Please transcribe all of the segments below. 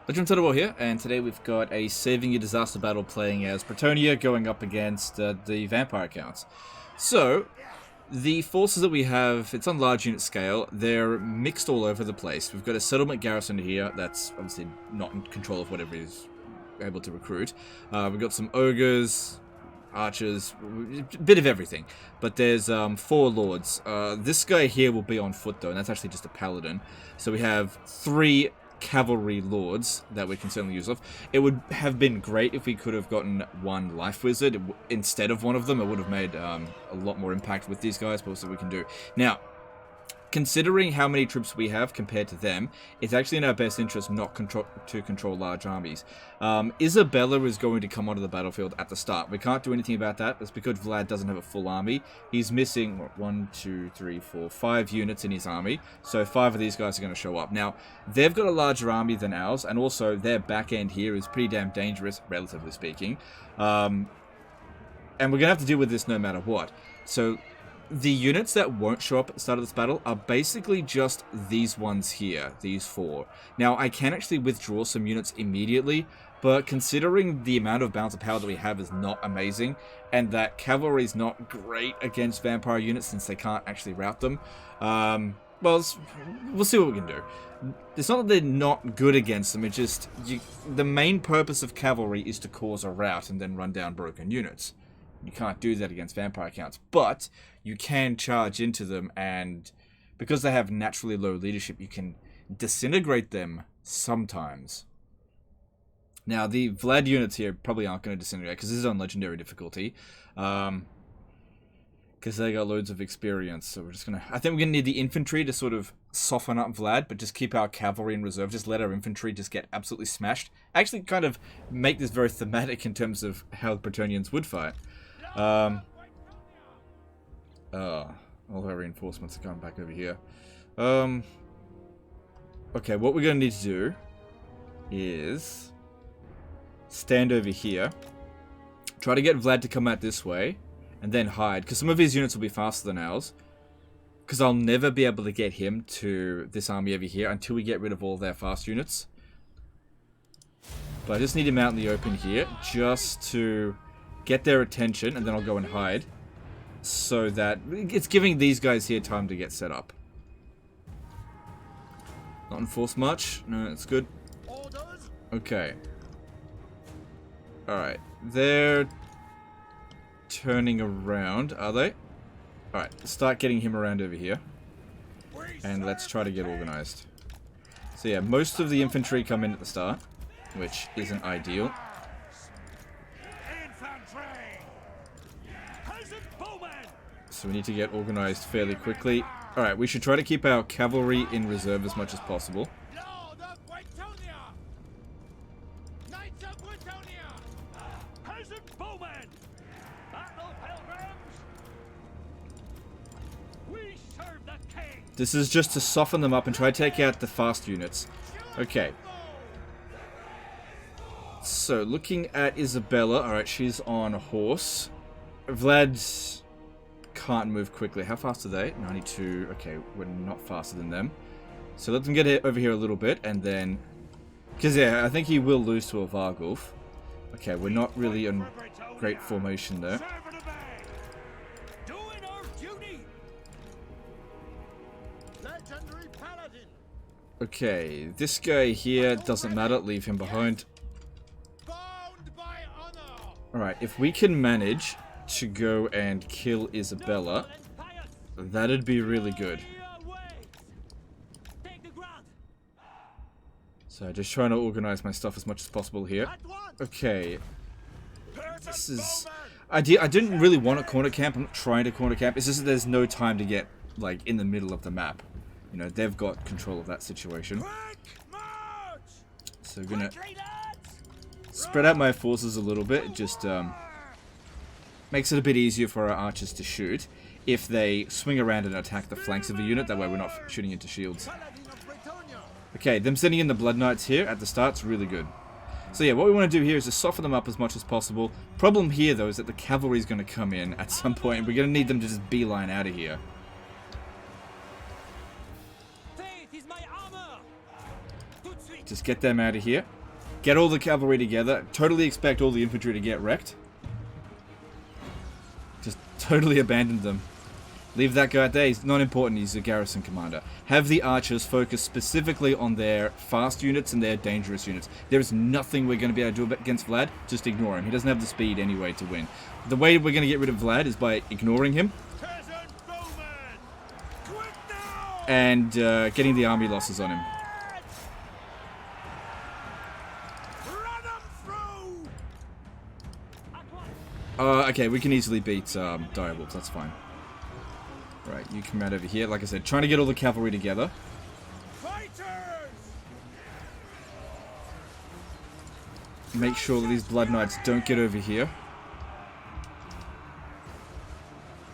Legend here, and today we've got a Saving Your Disaster battle playing as Bretonnian going up against the Vampire accounts. So, the forces that we have, it's on large unit scale, they're mixed all over the place. We've got a settlement garrison here that's obviously not in control of whatever he's able to recruit. We've got some ogres, archers, a bit of everything. But there's 4 lords. This guy here will be on foot though, and that's actually just a paladin. So we have 3 cavalry lords that we can certainly use off. It would have been great if we could have gotten 1 life wizard instead of one of them. It would have made a lot more impact with these guys, but also we can do. Now, considering how many troops we have compared to them, it's actually in our best interest not to control large armies. Isabella is going to come onto the battlefield at the start. We can't do anything about that. That's because Vlad doesn't have a full army. He's missing, what, 1, 2, 3, 4, 5 units in his army. So 5 of these guys are going to show up. Now, they've got a larger army than ours, and also their back end here is pretty damn dangerous, relatively speaking. And we're going to have to deal with this no matter what. So the units that won't show up at the start of this battle are basically just these ones here, these 4. Now, I can actually withdraw some units immediately, but considering the amount of balance of power that we have is not amazing, and that cavalry is not great against vampire units since they can't actually rout them, well, we'll see what we can do. It's not that they're not good against them, it's just the main purpose of cavalry is to cause a rout and then run down broken units. You can't do that against vampire accounts, but you can charge into them, and because they have naturally low leadership, you can disintegrate them sometimes. Now, the Vlad units here probably aren't going to disintegrate, because this is on legendary difficulty, because they got loads of experience, so we're just going to... I think we're going to need the infantry to sort of soften up Vlad, but just keep our cavalry in reserve, just let our infantry just get absolutely smashed. Actually kind of make this very thematic in terms of how the Bretonnians would fight. All our reinforcements are coming back over here. Okay, what we're going to need to do is stand over here, try to get Vlad to come out this way, and then hide, because some of his units will be faster than ours, because I'll never be able to get him to this army over here until we get rid of all their fast units. But I just need him out in the open here, just to get their attention, and then I'll go and hide, so that it's giving these guys here time to get set up. Not enforce much. No, that's good. Okay. Alright. They're turning around, are they? Alright, start getting him around over here. And let's try to get organized. So yeah, most of the infantry come in at the start, which isn't ideal. So we need to get organized fairly quickly. Alright, we should try to keep our cavalry in reserve as much as possible. This is just to soften them up and try to take out the fast units. Okay. So, looking at Isabella. Alright, she's on a horse. Vlad can't move quickly. How fast are they? 92. Okay, we're not faster than them. So let them get over here a little bit, and then... Because, yeah, I think he will lose to a Vargulf. Okay, we're not really in great formation there. Okay, this guy here doesn't matter. Leave him behind. Alright, if we can manage to go and kill Isabella, that'd be really good. So just trying to organize my stuff as much as possible here. Okay. This is... I didn't really want a corner camp. I'm not trying to corner camp. It's just that there's no time to get, like, in the middle of the map. You know, they've got control of that situation. So we're gonna spread out my forces a little bit. It just makes it a bit easier for our archers to shoot if they swing around and attack the flanks of a unit. That way we're not shooting into shields. Okay, them sending in the Blood Knights here at the start is really good. So yeah, what we want to do here is just soften them up as much as possible. Problem here, though, is that the cavalry is going to come in at some point, and we're going to need them to just beeline out of here. Just get them out of here. Get all the cavalry together. Totally expect all the infantry to get wrecked. Just totally abandon them. Leave that guy there. He's not important. He's a garrison commander. Have the archers focus specifically on their fast units and their dangerous units. There is nothing we're going to be able to do against Vlad. Just ignore him. He doesn't have the speed anyway to win. The way we're going to get rid of Vlad is by ignoring him. And getting the army losses on him. Okay, we can easily beat Direwolves. That's fine. Right, you come out over here. Like I said, trying to get all the cavalry together. Make sure that these Blood Knights don't get over here.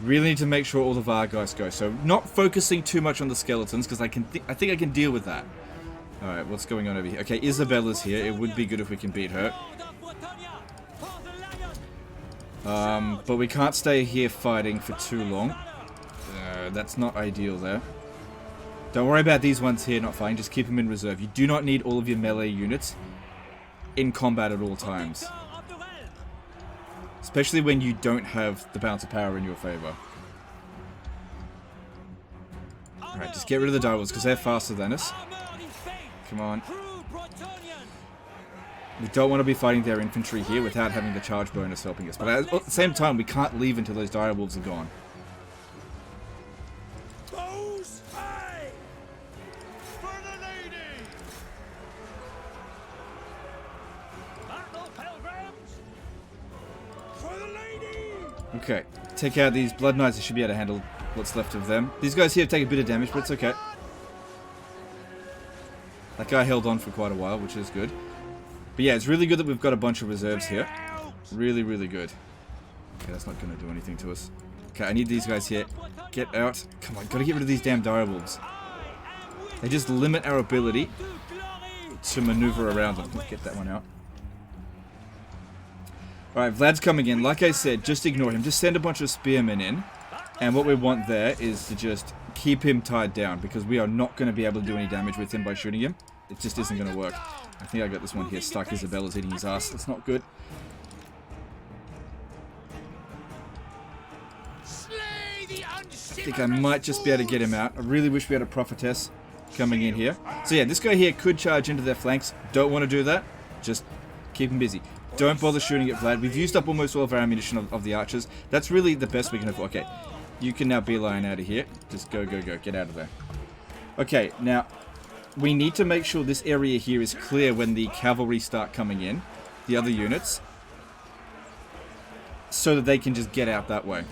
Really need to make sure all the Vargeist go. So, not focusing too much on the skeletons, because I think I can deal with that. Alright, what's going on over here? Okay, Isabella's here. It would be good if we can beat her. But we can't stay here fighting for too long. That's not ideal there. Don't worry about these ones here not fighting. Just keep them in reserve. You do not need all of your melee units in combat at all times. Especially when you don't have the balance of power in your favor. Alright, just get rid of the Direwolves because they're faster than us. Come on. We don't want to be fighting their infantry here without having the charge bonus helping us. But at the same time, we can't leave until those Direwolves are gone. Okay, take out these Blood Knights. They should be able to handle what's left of them. These guys here take a bit of damage, but it's okay. That guy held on for quite a while, which is good. But yeah, it's really good that we've got a bunch of reserves here. Really, really good. Okay, that's not going to do anything to us. Okay, I need these guys here. Get out. Come on, gotta get rid of these damn Direwolves. They just limit our ability to maneuver around them. Let's get that one out. Alright, Vlad's coming in. Like I said, just ignore him. Just send a bunch of spearmen in. And what we want there is to just keep him tied down, because we are not going to be able to do any damage with him by shooting him. It just isn't going to work. I think I got this one here stuck. Isabella's eating his ass. That's not good. I think I might just be able to get him out. I really wish we had a prophetess coming in here. So yeah, this guy here could charge into their flanks. Don't want to do that. Just keep him busy. Don't bother shooting at Vlad. We've used up almost all of our ammunition of the archers. That's really the best we can afford. Okay, you can now beeline out of here. Just go, go, go. Get out of there. Okay, now, we need to make sure this area here is clear when the cavalry start coming in. The other units. So that they can just get out that way.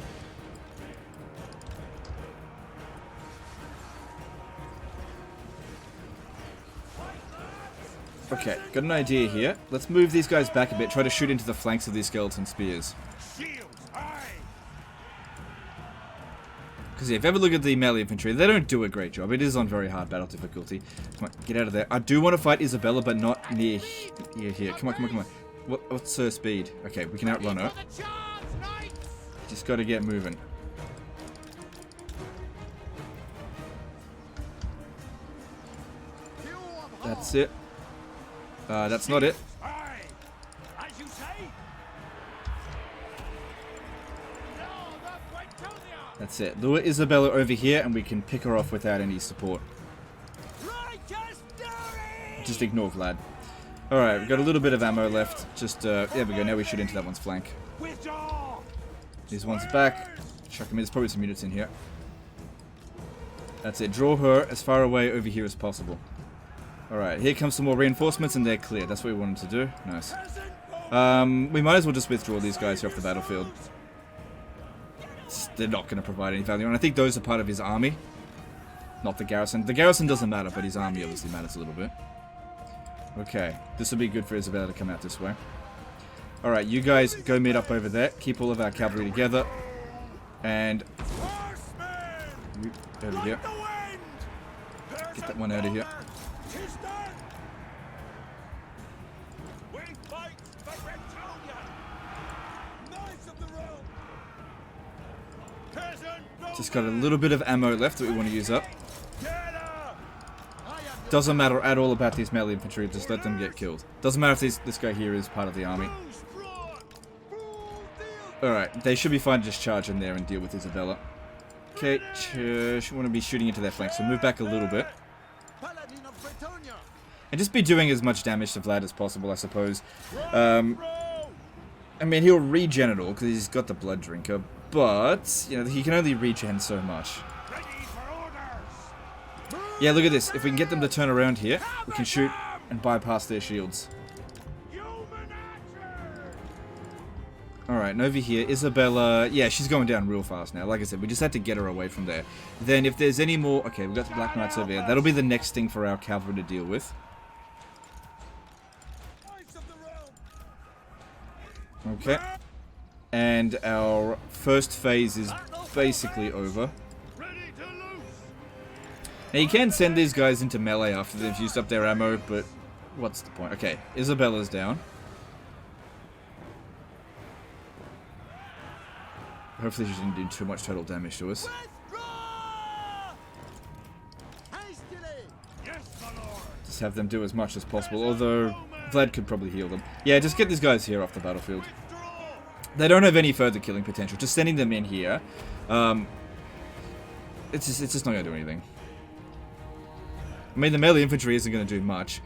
Okay, got an idea here. Let's move these guys back a bit. Try to shoot into the flanks of these skeleton spears. Because if you ever look at the melee infantry, they don't do a great job. It is on very hard battle difficulty. Come on, get out of there. I do want to fight Isabella, but not near here. Come on, come on, come on. What's her speed? Okay, we can outrun her. Just got to get moving. That's it. That's not it. That's it. Lure Isabella over here and we can pick her off without any support. Just ignore Vlad. Alright, we've got a little bit of ammo left. Just, there we go. Now we shoot into that one's flank. These ones back. Chuck them in. There's probably some units in here. That's it. Draw her as far away over here as possible. Alright, here comes some more reinforcements and they're clear. That's what we wanted to do. Nice. We might as well just withdraw these guys here off the battlefield. They're not going to provide any value. And I think those are part of his army. Not the garrison. The garrison doesn't matter, but his army obviously matters a little bit. Okay, this will be good for Isabella to come out this way. Alright, you guys go meet up over there. Keep all of our cavalry together. And... over here. Get that one out of here. Just got a little bit of ammo left that we want to use up. Doesn't matter at all about these melee infantry, just let them get killed. Doesn't matter if this guy here is part of the army. Alright, they should be fine to just charge in there and deal with Isabella. Okay, should want to be shooting into their flank, so move back a little bit. And just be doing as much damage to Vlad as possible, I suppose. I mean, he'll regen it all, because he's got the Blood Drinker, but, you know, he can only regen so much. Yeah, look at this. If we can get them to turn around here, we can shoot and bypass their shields. Alright, and over here, Isabella, yeah, she's going down real fast now. Like I said, we just had to get her away from there. Then if there's any more... Okay, we've got the Black Knights over here. That'll be the next thing for our cavalry to deal with. Okay. And our first phase is basically over. Now you can send these guys into melee after they've used up their ammo, but what's the point? Okay, Isabella's down. Hopefully she didn't do too much total damage to us. Just have them do as much as possible, although Vlad could probably heal them. Yeah, just get these guys here off the battlefield. They don't have any further killing potential. Just sending them in here, it's just not going to do anything. I mean, the melee infantry isn't going to do much,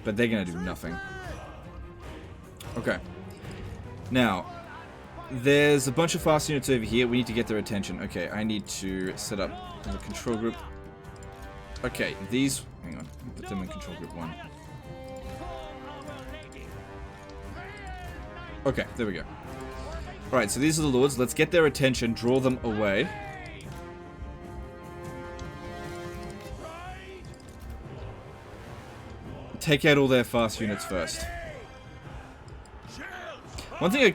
but they're going to do nothing. Okay. Now, there's a bunch of fast units over here. We need to get their attention. Okay, I need to set up the control group. Okay, these... Hang on. Put them in control group 1. Okay, there we go. Alright, so these are the lords. Let's get their attention, draw them away. Take out all their fast units first. One thing I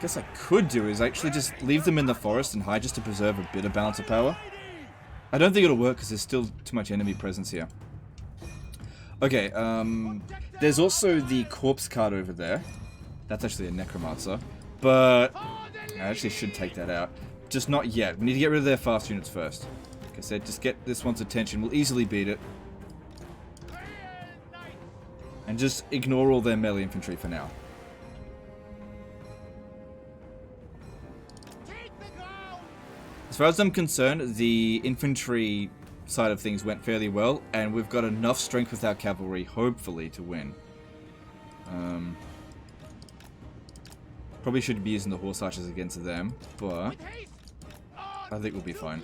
guess I could do is actually just leave them in the forest and hide just to preserve a bit of balance of power. I don't think it'll work because there's still too much enemy presence here. Okay, there's also the corpse card over there. That's actually a necromancer. But I actually should take that out. Just not yet. We need to get rid of their fast units first. Like I said, just get this one's attention. We'll easily beat it. And just ignore all their melee infantry for now. As far as I'm concerned, the infantry side of things went fairly well, and we've got enough strength with our cavalry, hopefully, to win. Probably shouldn't be using the horse archers against them, but I think we'll be fine.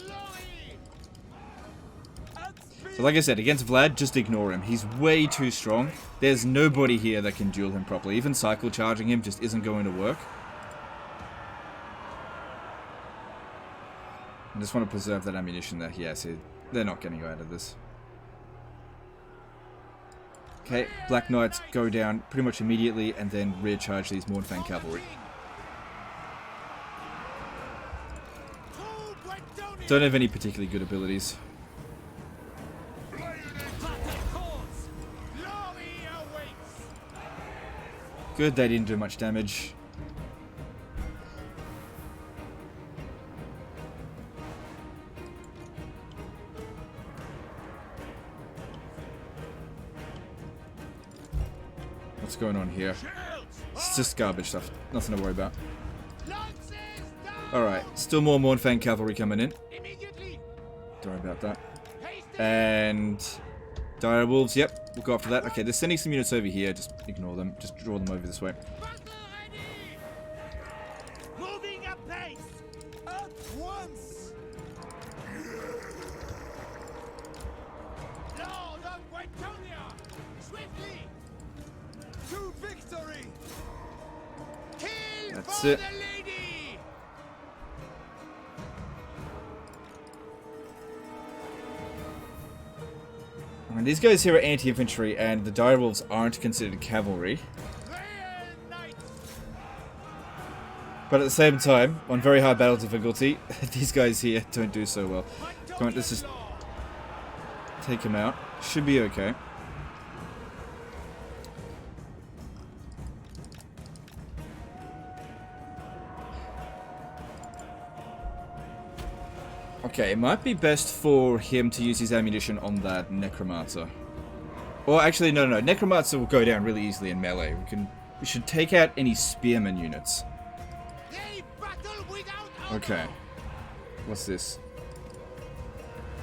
So like I said, against Vlad, just ignore him. He's way too strong. There's nobody here that can duel him properly. Even cycle charging him just isn't going to work. I just want to preserve that ammunition there. Yeah, see, they're not getting out of this. Okay, Black Knights go down pretty much immediately and then rear charge these Mournfang cavalry. Don't have any particularly good abilities. Good, they didn't do much damage. What's going on here? It's just garbage stuff. Nothing to worry about. Alright, still more Mournfang cavalry coming in. Don't worry about that. And dire wolves, yep, we'll go after that. Okay, they're sending some units over here. Just ignore them. Just draw them over this way. Moving apace at once. Lord of Bretonnian, swiftly to victory. Kill That's for it. the lady. And these guys here are anti-infantry, and the direwolves aren't considered cavalry. But at the same time, on very high battle difficulty, these guys here don't do so well. Come on, let's just take him out. Should be okay. Okay, it might be best for him to use his ammunition on that Necromancer. Or actually, no. Necromancer will go down really easily in melee. We should take out any spearman units. They battle without Okay. What's this?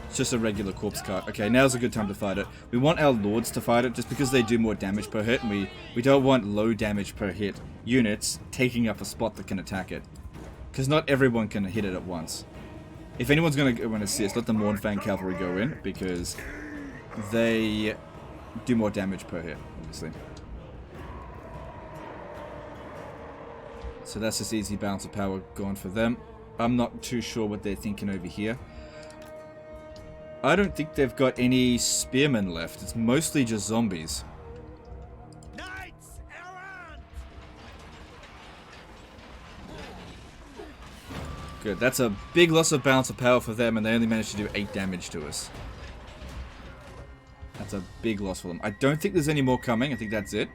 It's just a regular corpse cart. Okay, now's a good time to fight it. We want our lords to fight it just because they do more damage per hit, and we don't want low damage per hit units taking up a spot that can attack it. Because not everyone can hit it at once. If anyone's going to go and assist, let the Mournfang Cavalry go in, because they do more damage per hit, obviously. So that's just easy balance of power going for them. I'm not too sure what they're thinking over here. I don't think they've got any spearmen left. It's mostly just zombies. Knights errant. Good. That's a big loss of balance of power for them, and they only managed to do 8 damage to us. That's a big loss for them. I don't think there's any more coming. I think that's it.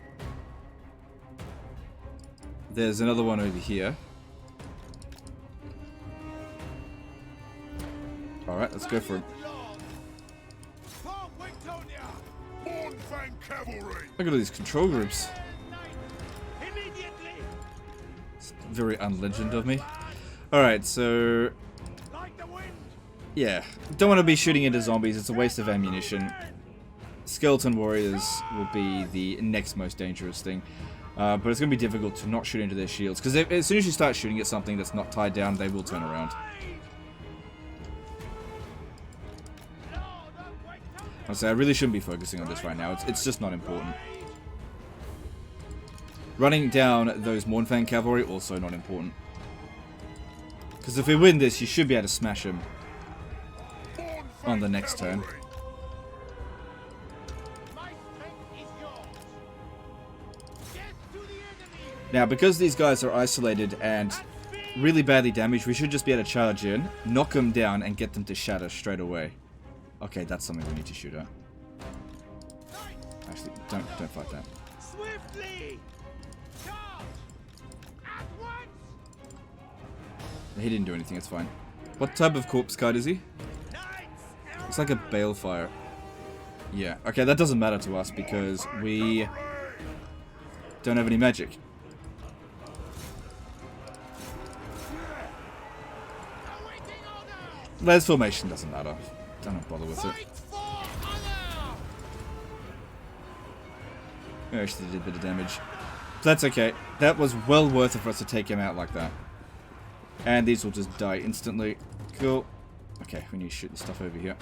There's another one over here. Alright, let's go for him. For Bretonnia. Mournfang Cavalry! Look at all these control groups. Immediately. It's very unlegend of me. Alright, so... Like the wind. yeah. Don't want to be shooting into zombies. It's a waste of ammunition. Skeleton warriors will be the next most dangerous thing. But it's going to be difficult to not shoot into their shields. Because as soon as you start shooting at something that's not tied down, they will turn around. Honestly, I really shouldn't be focusing on this right now. It's just not important. Running down those Mournfang Cavalry, also not important. Because if we win this, you should be able to smash them on the next turn. My strength is yours. Death to the enemy. Now, because these guys are isolated and really badly damaged, we should just be able to charge in, knock them down, and get them to shatter straight away. Okay, that's something we need to shoot at. Actually, don't fight that. Swiftly. Charge. At once. He didn't do anything, it's fine. What type of corpse card is he? Knights It's like a balefire. Yeah, okay, that doesn't matter to us because we don't have any magic. awaiting orders. Les formation doesn't matter. Don't bother with it. Fight for honor. We actually did a bit of damage. But that's okay. That was well worth it for us to take him out like that. And these will just die instantly. Cool. Okay, we need to shoot the stuff over here.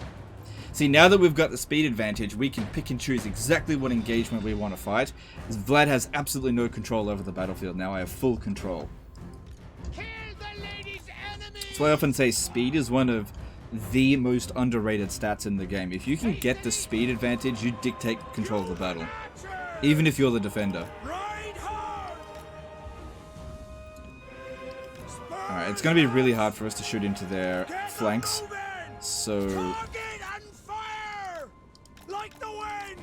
See, now that we've got the speed advantage, we can pick and choose exactly what engagement we want to fight. As Vlad has absolutely no control over the battlefield. Now I have full control. Kill the lady's enemy. That's why I often say speed is one of the most underrated stats in the game. If you can get the speed advantage, you dictate control of the battle. Even if you're the defender. Ride hard. Alright, it's going to be really hard for us to shoot into their flanks. So... Target and fire. Like the wind.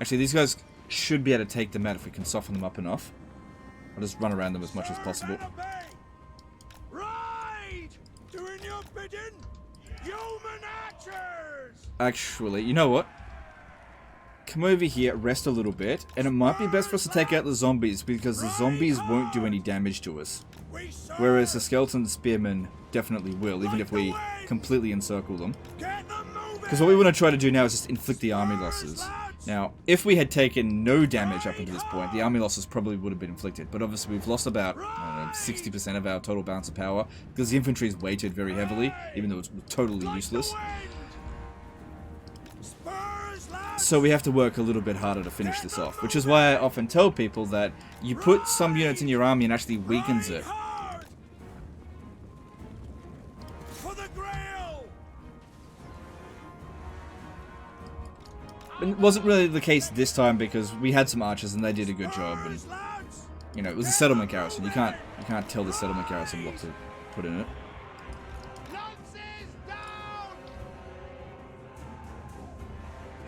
actually, these guys should be able to take them out if we can soften them up enough. I'll just run around them as much as possible. Ride. Doing your bidding. Human archers. Actually, you know what? Come over here, rest a little bit, and it might be best for us to take out the zombies because the zombies won't do any damage to us. Whereas the skeleton spearmen definitely will, even if we completely encircle them. Because what we want to try to do now is just inflict the army losses. Now, if we had taken no damage up until this point, the army losses probably would have been inflicted. But obviously we've lost about, I don't know, 60% of our total balance of power because the infantry is weighted very heavily, even though it's totally useless. So we have to work a little bit harder to finish this off, which is why I often tell people that you put some units in your army and actually weakens it. For the Grail. It wasn't really the case this time because we had some archers and they did a good job, and you know, it was a settlement garrison. You can't tell the settlement garrison what to put in it.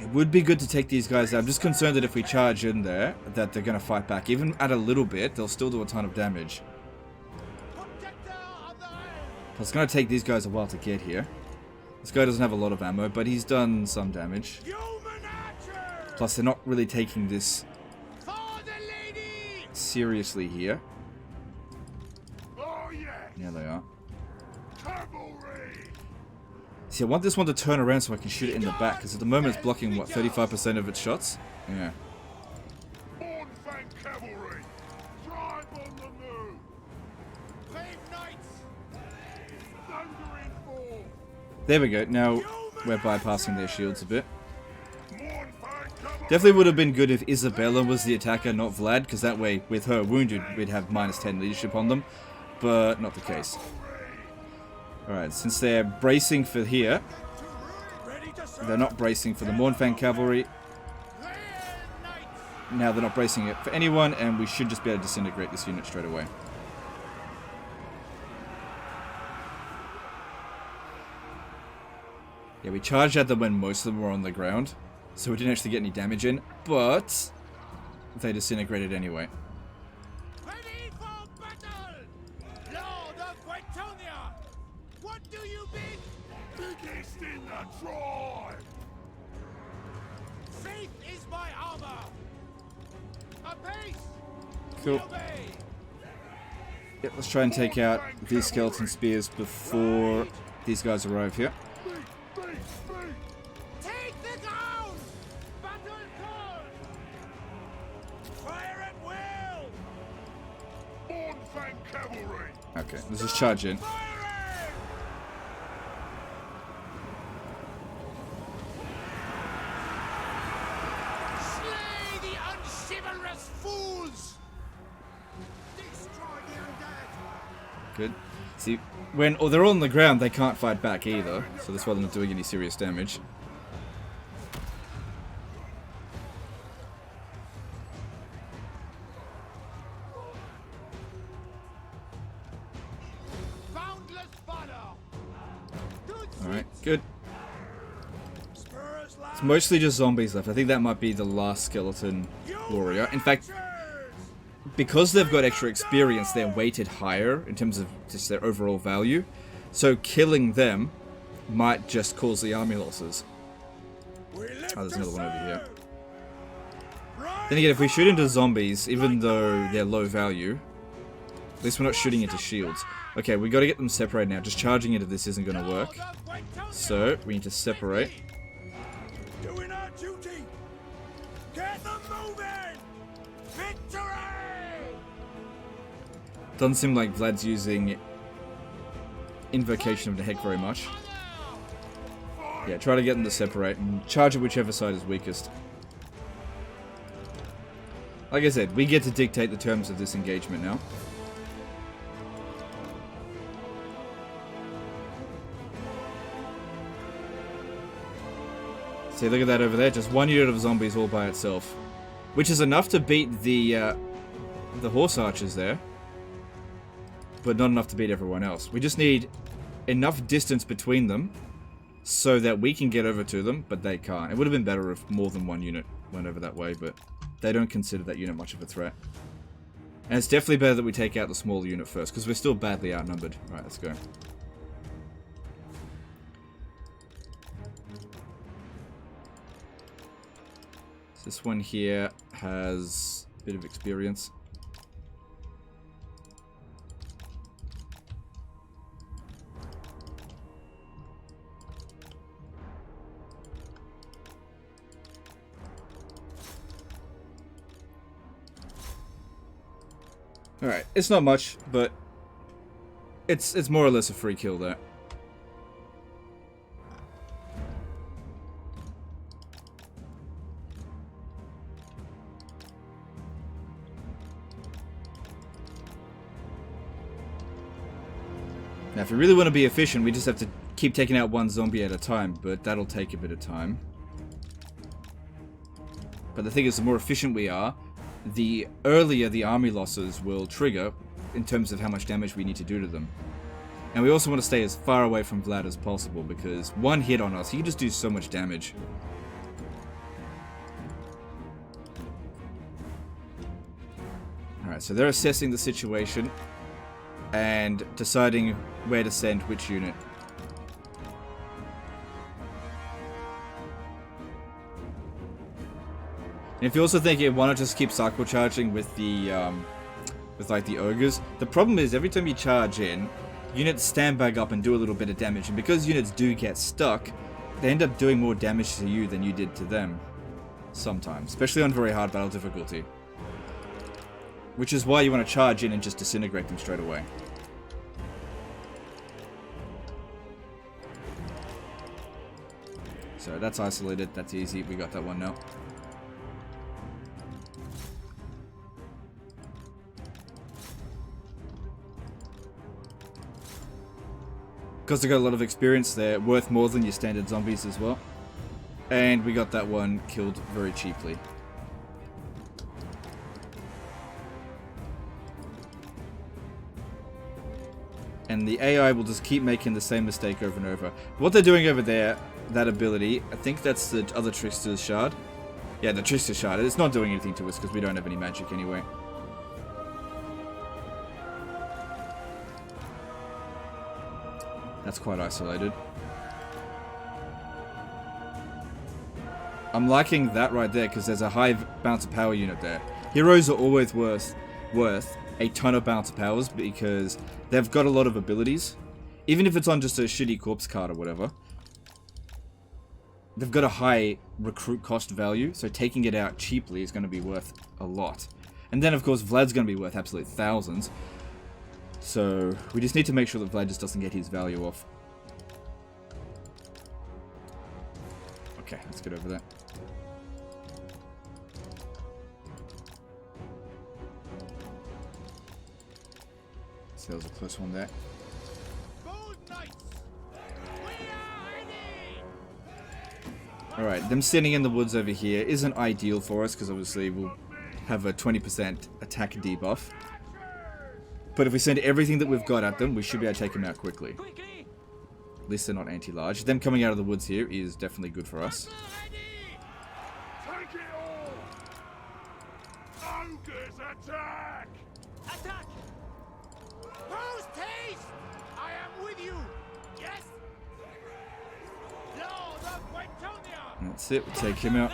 It would be good to take these guys out. I'm just concerned that if we charge in there, that they're going to fight back. Even at a little bit, they'll still do a ton of damage. It's going to take these guys a while to get here. This guy doesn't have a lot of ammo, but he's done some damage. Plus, they're not really taking this seriously here. Yeah, they are. See, I want this one to turn around so I can shoot it in the back, because at the moment it's blocking, what, 35% of its shots? Yeah. There we go. Now we're bypassing their shields a bit. Definitely would have been good if Isabella was the attacker, not Vlad, because that way, with her wounded, we'd have -10 leadership on them. But not the case. Alright, since they're bracing for here, they're not bracing for the Mournfang cavalry. Now they're not bracing it for anyone, and we should just be able to disintegrate this unit straight away. Yeah, we charged at them when most of them were on the ground, so we didn't actually get any damage in, but they disintegrated anyway. Ready for battle! Lord of Bretonnia! What do you bid? Biggest in the tribe! Faith is my armor! Apace! Cool. Obey! Yep, let's try and take out these skeleton spears before these guys arrive here. Take the ground! Battle call! Fire at will! Mournfang cavalry! Okay, let's just charge in. Slay the unchivalrous fools! Destroy the undead! Good. See, when they're all on the ground, they can't fight back either, so that's why they're not doing any serious damage. Boundless valor! Alright, good. It's mostly just zombies left. I think that might be the last skeleton warrior. In fact, because they've got extra experience, they're weighted higher in terms of just their overall value. So killing them might just cause the army losses. Oh, there's another one over here. Then again, if we shoot into zombies, even though they're low value, at least we're not shooting into shields. Okay, we got to get them separated now. Just charging into this isn't going to work. So, we need to separate. Doing our duty! Get them moving! Victory! Doesn't seem like Vlad's using Invocation of the Heck very much. Yeah, try to get them to separate and charge at whichever side is weakest. Like I said, we get to dictate the terms of this engagement now. See, look at that over there. Just one unit of zombies all by itself. Which is enough to beat the horse archers there. But not enough to beat everyone else. We just need enough distance between them so that we can get over to them, but they can't. It would have been better if more than one unit went over that way, but they don't consider that unit much of a threat. And it's definitely better that we take out the smaller unit first, because we're still badly outnumbered. Right, let's go. This one here has a bit of experience. Alright, it's not much, but it's more or less a free kill there. Now, if we really want to be efficient, we just have to keep taking out one zombie at a time, but that'll take a bit of time. But the thing is, the more efficient we are, the earlier the army losses will trigger in terms of how much damage we need to do to them. And we also want to stay as far away from Vlad as possible, because one hit on us, he can just do so much damage. Alright, so they're assessing the situation and deciding where to send which unit. And if you also think you want to just keep cycle charging with the like the ogres, the problem is every time you charge in, units stand back up and do a little bit of damage, and because units do get stuck, they end up doing more damage to you than you did to them. Sometimes, especially on very hard battle difficulty. Which is why you want to charge in and just disintegrate them straight away. So that's isolated, that's easy, we got that one now. Because they got a lot of experience, they're worth more than your standard zombies as well. And we got that one killed very cheaply. And the AI will just keep making the same mistake over and over. What they're doing over there, that ability, I think that's the other Trickster's Shard. Yeah, the Trickster's Shard. It's not doing anything to us because we don't have any magic anyway. That's quite isolated. I'm liking that right there because there's a high bounce of power unit there. Heroes are always worth a ton of bounce of powers because they've got a lot of abilities. Even if it's on just a shitty corpse card or whatever. They've got a high recruit cost value, so taking it out cheaply is going to be worth a lot. And then of course Vlad's going to be worth absolute thousands. So we just need to make sure that Vlad just doesn't get his value off. Okay, let's get over that. So that was a close one there. Alright, them sitting in the woods over here isn't ideal for us because obviously we'll have a 20% attack debuff. But if we send everything that we've got at them, we should be able to take them out quickly. At least they're not anti-large. Them coming out of the woods here is definitely good for us. Take it all! Ogres attack! Attack! Post haste! I am with you! Yes? Lord of Bretonnian! That's it, we'll take him out.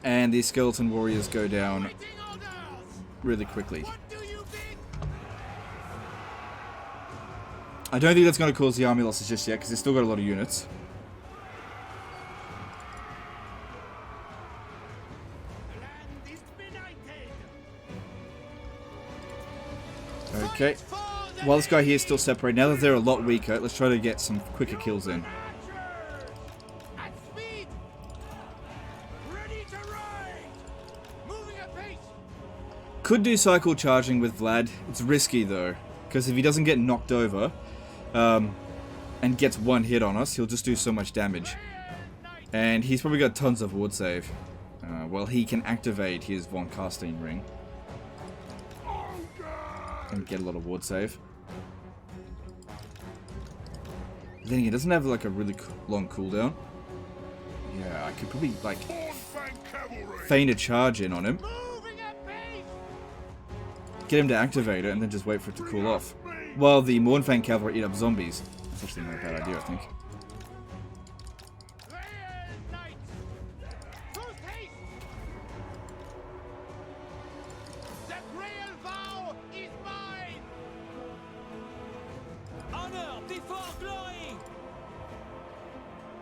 And these skeleton warriors go down really quickly. I don't think that's going to cause the army losses just yet because they've still got a lot of units. Okay. While this guy here is still separated, now that they're a lot weaker, let's try to get some quicker kills in. Could do cycle charging with Vlad. It's risky though, because if he doesn't get knocked over and gets one hit on us, he'll just do so much damage. And he's probably got tons of ward save. Well, he can activate his Von Carstein ring and get a lot of ward save. Then he doesn't have like a really long cooldown. Yeah, I could probably like feign a charge in on him. Get him to activate it and then just wait for it to cool off. While the Mournfang Cavalry eat up zombies. That's actually not a bad idea, I think.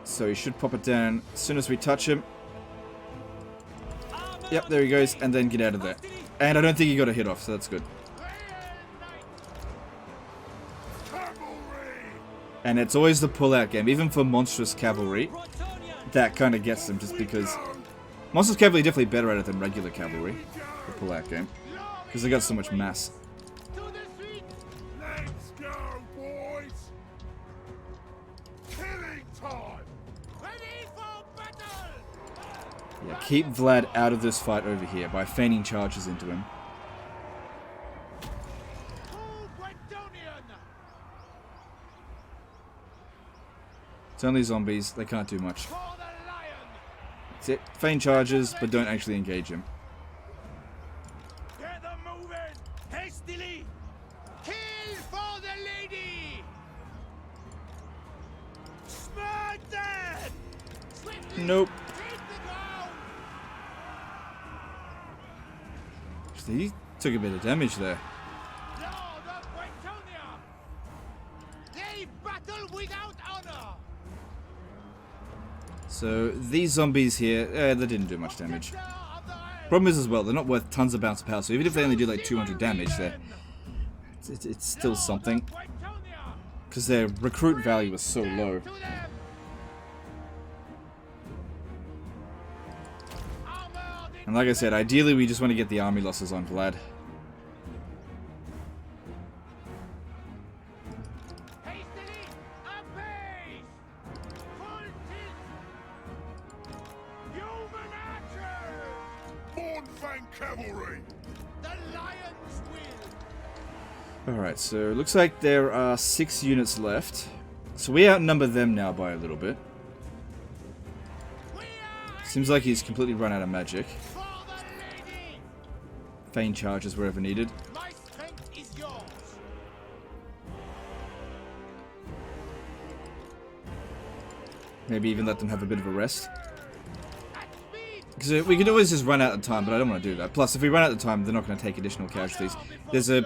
So he should pop it down as soon as we touch him. Yep, there he goes, and then get out of there. And I don't think he got a hit off, so that's good. And it's always the pull-out game, even for monstrous cavalry. That kind of gets them, just because monstrous cavalry are definitely better at it than regular cavalry. The pull-out game, because they got so much mass. Let's go, boys! Killing time! Ready for battle! Yeah, keep Vlad out of this fight over here by feigning charges into him. It's only zombies, they can't do much. That's it. Feign charges, but don't actually engage him. Get them moving! Hastily! Kill for the lady! Smack that! Nope. He took a bit of damage there. Lord of Bretonia! They battle without honor! So these zombies here, they didn't do much damage. Protector of the realm! Problem is as well, they're not worth tons of bounce of power, so even if they only do like 200 damage, it's still something. Bretonia! Because their recruit value is so low. To them! Armored in And like I said, ideally we just want to get the army losses on Vlad. hastily apace! Full tilt! Human archers! Bornfang cavalry! The lion's will! Alright, so it looks like there are 6 units left. So we outnumber them now by a little bit. We are Seems like he's completely run out of magic. for the lady! Feign charges wherever needed. My strength is yours! Maybe even let them have a bit of a rest. At speed! Because we could always just run out of time, but I don't want to do that. Plus, if we run out of time, they're not going to take additional casualties. There's a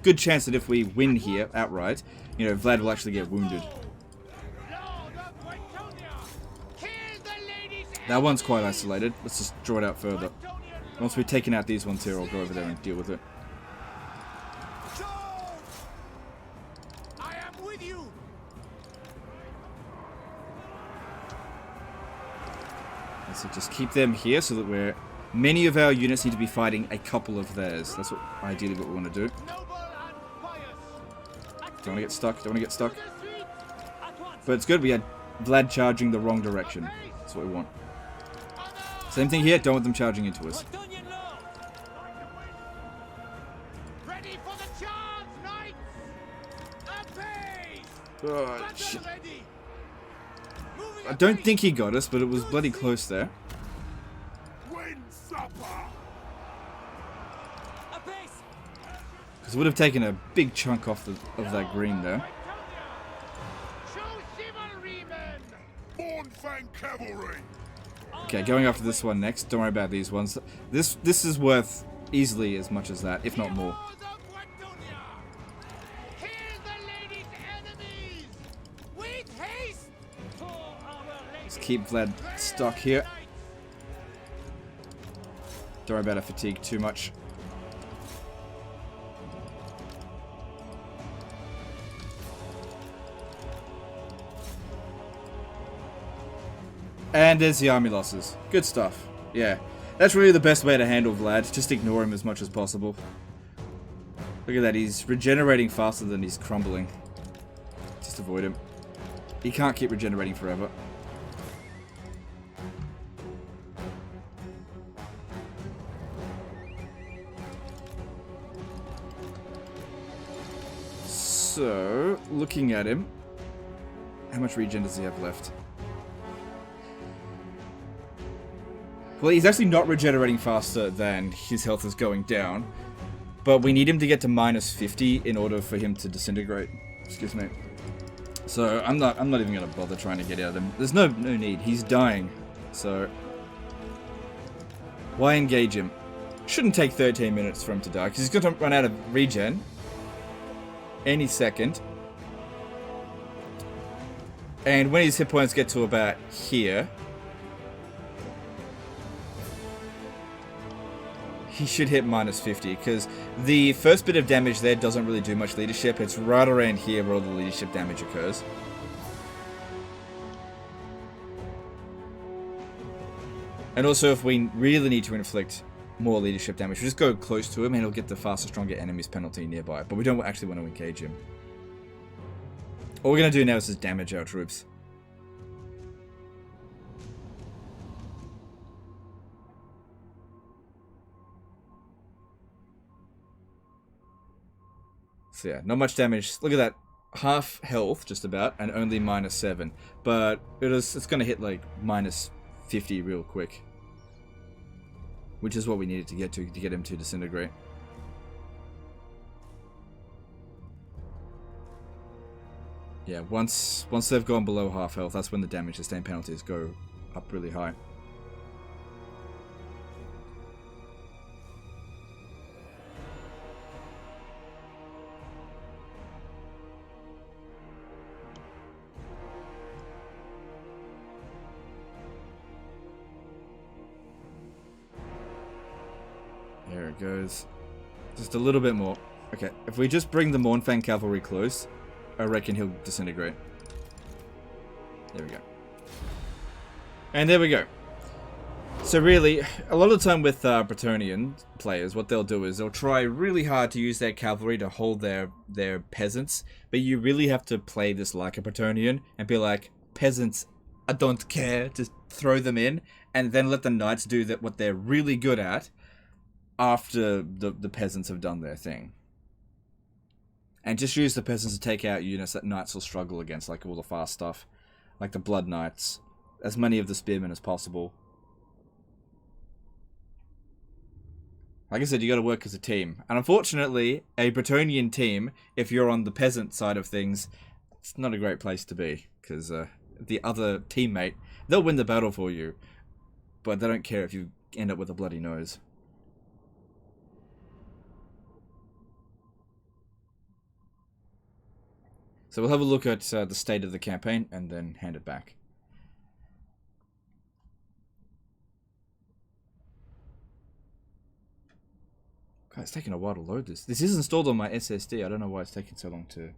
good chance that if we win here outright, you know, Vlad will actually get wounded. Lord of Bretonia! Kill the lady's That one's quite isolated. Let's just draw it out further. Bretonian Once we've taken out these ones here, I'll go over there and deal with it. Charge! I am with you! So just keep them here so that many of our units need to be fighting a couple of theirs. That's ideally what we want to do. Noble and pious! Don't want to get stuck. Don't want to get stuck. To the streets! At once! But it's good. We had Vlad charging the wrong direction. That's what we want. Honor! Same thing here. Don't want them charging into us. Bretonnian lord! Ready for the charge, knights! Apace! Oh, Battle shit. ready! Moving I don't apace! think he got us, but it was bloody close there. Wind supper! Apace! Because it would have taken a big chunk off of that green there. Bretonia! Show chivalry, men! Bornfang cavalry! Okay, going after this one next. Don't worry about these ones. This is worth easily as much as that, if not more. Lord of Bretonia! Kill the lady's enemies! With haste! For our lady! Let's keep Vlad stuck here. Don't worry about our fatigue too much. And there's the army losses. Good stuff. Yeah. That's really the best way to handle Vlad. Just ignore him as much as possible. Look at that. He's regenerating faster than he's crumbling. Just avoid him. He can't keep regenerating forever. So, looking at him, how much regen does he have left? Well, he's actually not regenerating faster than his health is going down, but we need him to get to minus 50 in order for him to disintegrate. Excuse me. So I'm not even gonna bother trying to get out of him. There's no need. He's dying. So why engage him? Shouldn't take 13 minutes for him to die because he's gonna run out of regen any second. And when his hit points get to about here, he should hit minus 50, because the first bit of damage there doesn't really do much leadership. It's right around here where all the leadership damage occurs. And also, if we really need to inflict more leadership damage, we just go close to him and he'll get the faster, stronger enemies penalty nearby. But we don't actually want to engage him. All we're going to do now is just damage our troops. So yeah, not much damage. Look at that. Half health, just about, and only minus 7. But it's going to hit like minus 50 real quick. Which is what we needed to get him to disintegrate. Yeah, once they've gone below half health, that's when the damage sustain penalties go up really high. There it goes. Just a little bit more. Okay, if we just bring the Mournfang cavalry close, I reckon he'll disintegrate. There we go. And there we go. So really, a lot of the time with Bretonnian players, what they'll do is they'll try really hard to use their cavalry to hold their peasants, but you really have to play this like a Bretonnian and be like, peasants, I don't care, just throw them in, and then let the knights do that what they're really good at after the peasants have done their thing. And just use the peasants to take out units that knights will struggle against, like all the fast stuff, like the blood knights, as many of the spearmen as possible. Like I said, you got to work as a team. And unfortunately, a Bretonnian team, if you're on the peasant side of things, it's not a great place to be. Because the other teammate, they'll win the battle for you. But they don't care if you end up with a bloody nose. So we'll have a look at the state of the campaign and then hand it back. God, it's taking a while to load this. This is installed on my SSD. I don't know why it's taking so long to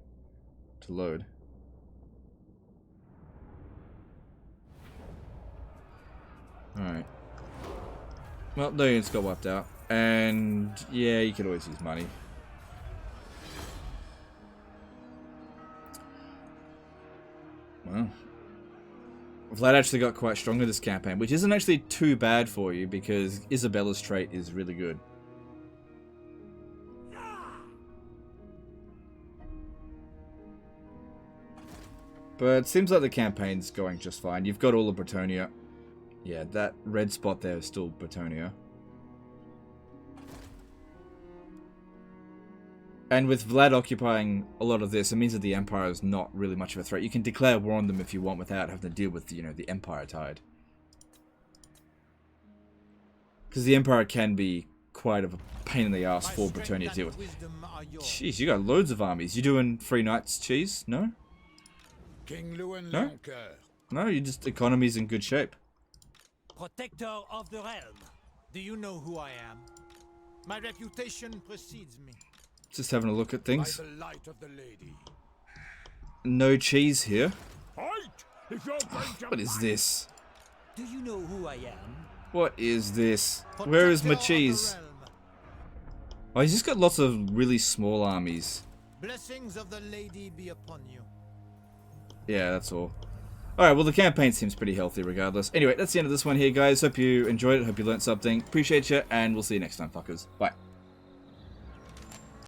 load. Alright. Well, no units got wiped out. And yeah, you could always use money. Well, Vlad actually got quite strong in this campaign, which isn't actually too bad for you because Isabella's trait is really good. But it seems like the campaign's going just fine. You've got all of Bretonnia. Yeah, that red spot there is still Bretonnia. And with Vlad occupying a lot of this, it means that the Empire is not really much of a threat. You can declare war on them if you want without having to deal with, you know, the Empire tide. Because the Empire can be quite of a pain in the ass for Bretonnia to deal with. Jeez, you got loads of armies. You doing free knights, cheese? No? No? No, you just economy's in good shape. Protector of the realm. Do you know who I am? My reputation precedes me. Just having a look at things. By the light of the lady. No cheese here. Fight! If you're going to What is this? Do you know who I am? What is this? Where is my cheese? Oh, he's just got lots of really small armies. Blessings of the lady be upon you. Yeah, that's all. Alright, well the campaign seems pretty healthy regardless. Anyway, that's the end of this one here, guys. Hope you enjoyed it. Hope you learned something. Appreciate you, and we'll see you next time, fuckers. Bye.